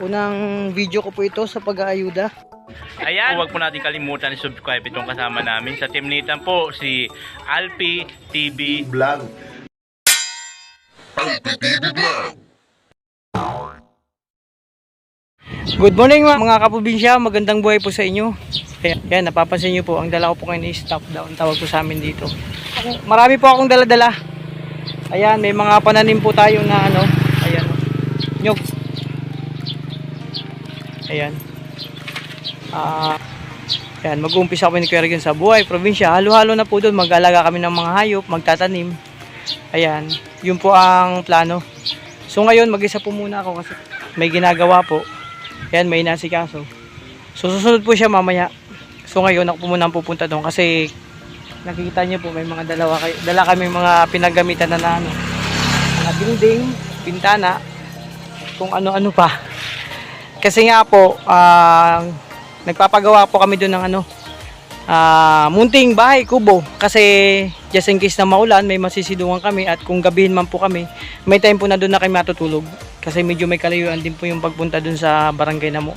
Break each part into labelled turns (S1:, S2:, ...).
S1: Unang video ko po ito sa pag-aayuda.
S2: Ayan, huwag po natin kalimutan i-subscribe itong kasama namin sa Team Nathan po, si Alpi TV
S3: Vlog.
S1: Good morning mga kaprobinsya, magandang buhay po sa inyo. Ayan, napapansin nyo po, ang dala ko po ngayon is stop down, tawag po sa amin dito. Marami po akong dala-dala. Ayan, may mga pananim po tayo na ano, ayan, nyog. Ayan. Ayan, mag-uumpisa kami ni Kuya Regan sa buhay, probinsya. Halo-halo na po doon, mag-alaga kami ng mga hayop, magtatanim. Ayan, yun po ang plano. So ngayon, mag-isa po muna ako kasi may ginagawa po. Ayan, may nasikaso. So susunod po siya mamaya. So ngayon, ako po muna ang pupunta doon kasi nakikita niyo po, may mga dala kami mga pinagamitan na ano, mga dingding, pintana, kung ano-ano pa. Kasi nga po, nagpapagawa po kami doon ng ano, munting bahay, kubo. Kasi just in case na maulan, may masisidungan kami at kung gabihin man po kami, may time po na doon na kami matutulog. Kasi medyo may kalayuan din po yung pagpunta doon sa barangay na mo.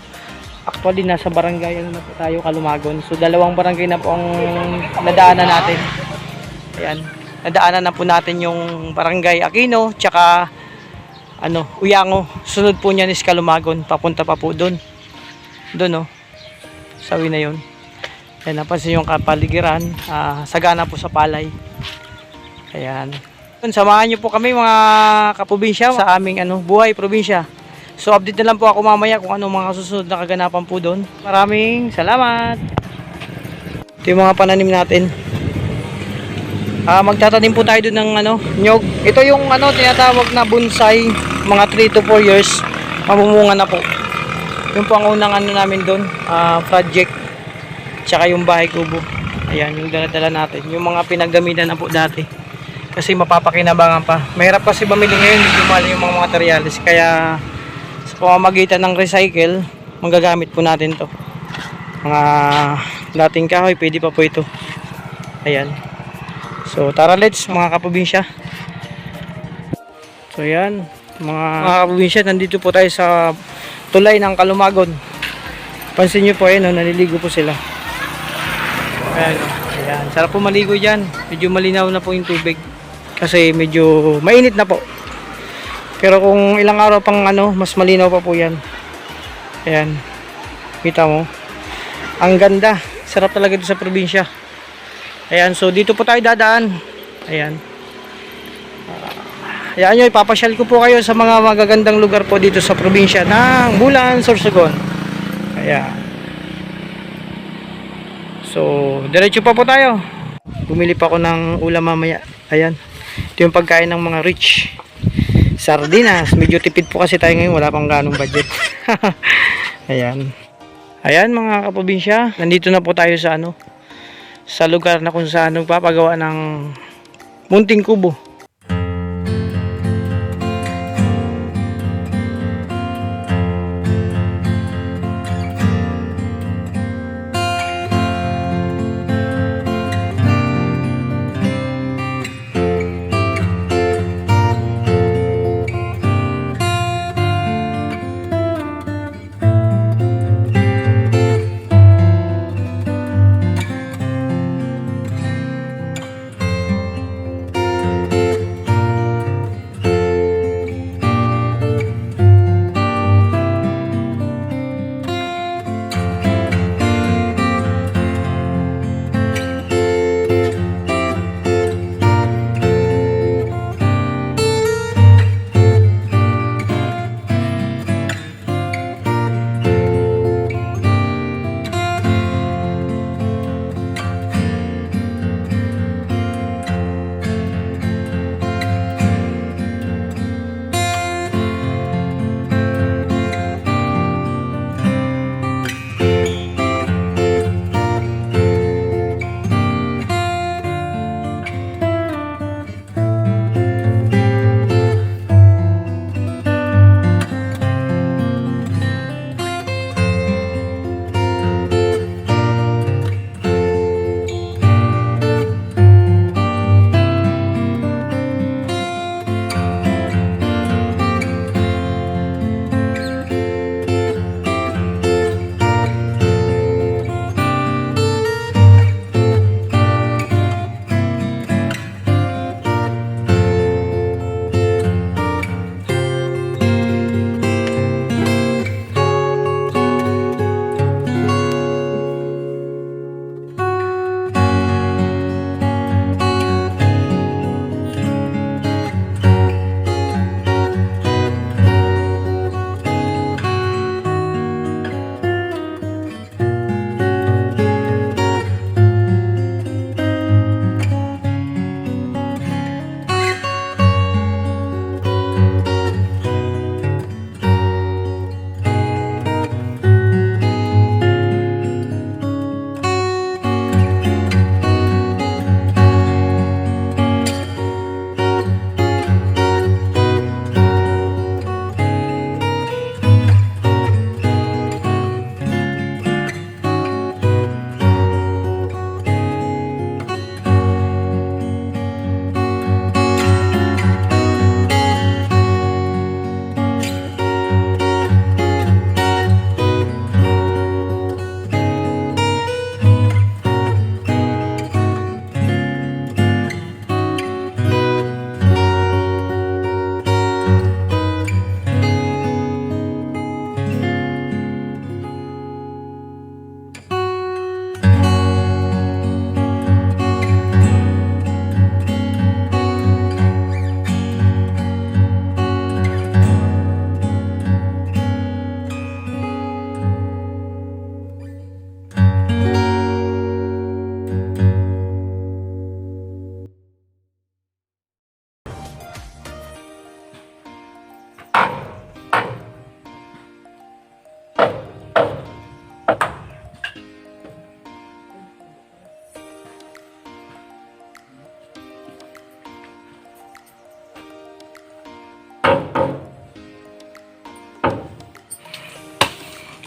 S1: Actually, nasa barangay ano na po tayo, Kalumagon. So, dalawang barangay na po ang nadaanan natin. Ayan, nadaanan na po natin yung barangay Aquino, tsaka ano, Uyango. Sunod po niyan is Kalumagon, papunta pa po doon. Doon, oh. Sawi na yun. Ayan, napansin yung kapaligiran, sagana po sa palay. Ayan. Samahan nyo po kami mga kaprobinsya sa aming ano, buhay probinsya. So update na lang po ako mamaya kung ano mga susunod na kaganapan po doon. Maraming salamat. Ito yung mga pananim natin. Magtatanim po tayo doon ng ano, nyog. Ito yung ano, tinatawag na bonsai, mga 3 to 4 years mamumunga na po. Yung po ang unang ano namin doon, project. Tsaka yung bahay kubo. Ayan, yung dala-dala natin. Yung mga pinaggamitan na po dati. Kasi mapapakinabangan pa. Mahirap kasi bumili ngayon, hindi mahal yung mga materials. Kaya sa pamamagitan ng recycle, magagamit po natin to. Mga dating kahoy, pwede pa po ito. Ayan. So tara, let's mga kaprobinsya. So ayan, mga kaprobinsya, nandito po tayo sa tulay ng Kalumagon. Pansin nyo po, ayan, naliligo po sila. Ayan, ayan. Sarap po maligo dyan. Medyo malinaw na po yung tubig. Kasi medyo mainit na po. Pero kung ilang araw pang ano, mas malinaw pa po yan. Ayan. Kita mo. Ang ganda. Sarap talaga dito sa probinsya. Ayan. So dito po tayo dadaan. Ayan. Ayan nyo. Ipapasyal ko po kayo sa mga magagandang lugar po dito sa probinsya ng Bulan, Sorsogon. Ayan. So diretso pa po tayo. Bumili pa ako ng ulam mamaya. Ayan. Ito yung pagkain ng mga rich. Sardinas. Medyo tipid po kasi tayo ngayon. Wala pang ganong budget. Ayan. Ayan mga kaprobinsya. Nandito na po tayo sa ano, sa lugar na kung saan nagpapagawa ng munting kubo.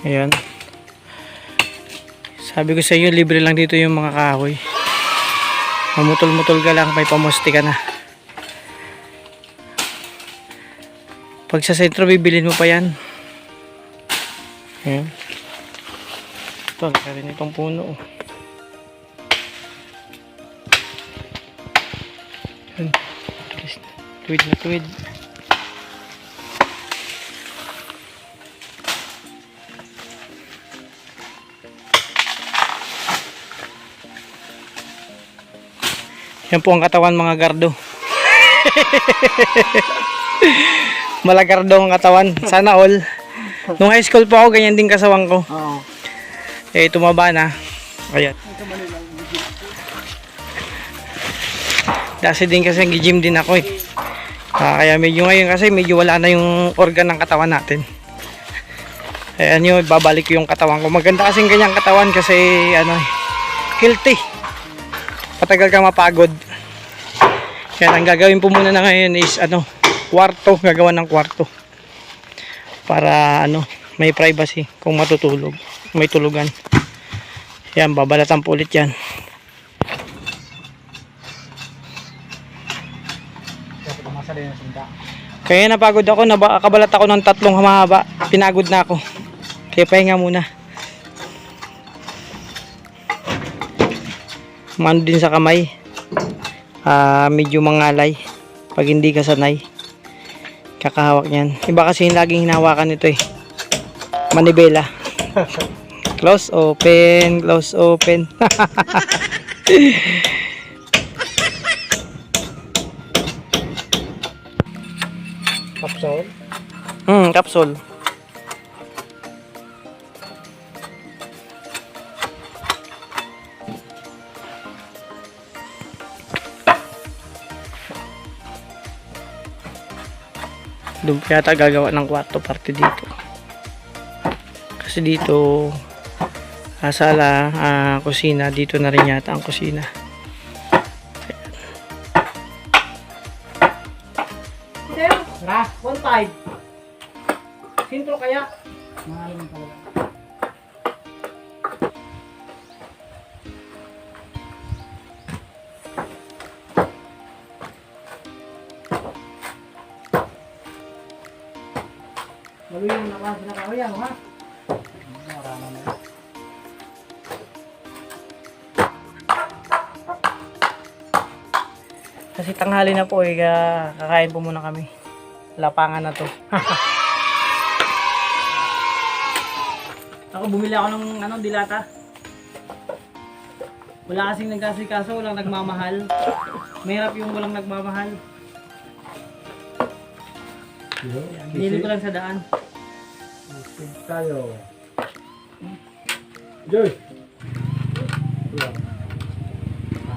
S1: Ayan. Sabi ko sa inyo, libre lang dito yung mga kahoy. Mamutol-mutol ka lang, may pamusti ka na. Pag sa sentro, bibilin mo pa yan. Ayan. Ito, laka rin itong puno. Ayan. Tuwid na tuwid. Yan po ang katawan mga gardo. Malagardo ang katawan. Sana all. Nung high school po ako, ganyan din kasawang ko.
S3: Oo.
S1: Eh, tumaba na. Ayan. Dasi din kasi gym din ako eh. Kaya medyo ngayon kasi medyo wala na yung organ ng katawan natin. Ayan yun, babalik yung katawan ko. Maganda kasing ganyang katawan kasi ano eh, healthy. Patagal ka mapagod. Kaya ang gagawin po muna na ngayon is ano, kwarto, gagawa ng kwarto. Para ano, may privacy kung matutulog, may tulugan. Yan, babalatan po ulit yan. Kaya napagod ako, nakabalat ako ng 3 mahaba. Pinagod na ako. Kaya pahinga muna. Mano din sa kamay. Medyo mangalay. Pag hindi ka sanay. Kakahawak niyan. Iba kasi yung laging hinahawakan nito eh. Manibela. Close, open, close, open.
S3: Kapsol.
S1: Kapsul. Doon pa yata gagawa ng kwarto parte dito. Kasi dito sala, kusina, dito na rin yata ang kusina. Ra, 1.5. Sintro kaya?
S3: Mahal mo talaga.
S1: Maluyan na kasi nakakayan, ha?
S3: Marama na.
S1: Kasi tanghali na po, kakain po muna kami. Lapangan na to. Ako bumili ako ng dilata. Wala kasing nagkasikaso, walang nagmamahal. Mahirap yung walang nagmamahal. Binili ko lang sa daan.
S3: Isip tayo. Joy!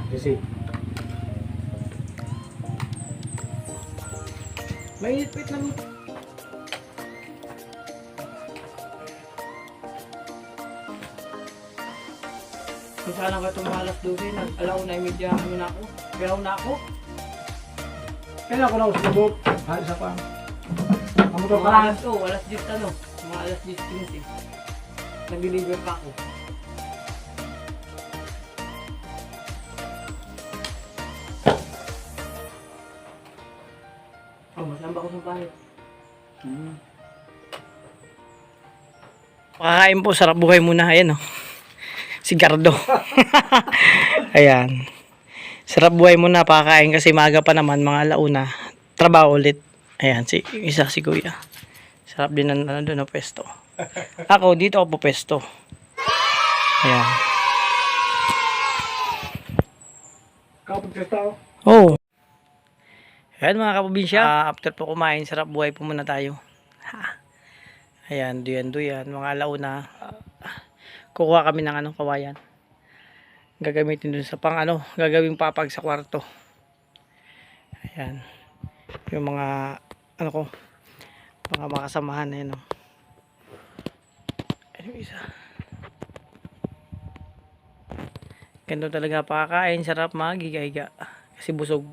S3: Kasi.
S1: May wait lang. Kung saan ako itong malas doon, alaw na imedya na ako. Pero na ako.
S3: Kailan ko na ako sinubok? Halis ako ang. Kamuto
S1: Mga
S3: ka lang.
S1: alas ko, alas 10 mga alas 10:15. Nag-deliver pa ako. Oh, masamba ko sa bahay. Pakakain po, sarap buhay muna. Ayan, oh. Si Gardo. Ayan. Sarap buhay muna, pakakain kasi maaga pa naman, mga alauna. Trabaho ulit. Ayan, isa si Kuya. Sarap din doon na pwesto. Ako, dito ako po pwesto. Ayan.
S3: Kapag ka tao.
S1: Oh. Ayan mga kaprobinsya, after po kumain, sarap buhay po muna tayo. Ha. Ayan, duyan, mga alauna. Kukuha kami ng kawayan. Gagamitin dun sa gagawing papag sa kwarto. Ayan. Yung mga, mga makasamahan na yun. Ayun isa. Ganito talaga pakakain, sarap magiga-iga. Kasi busog.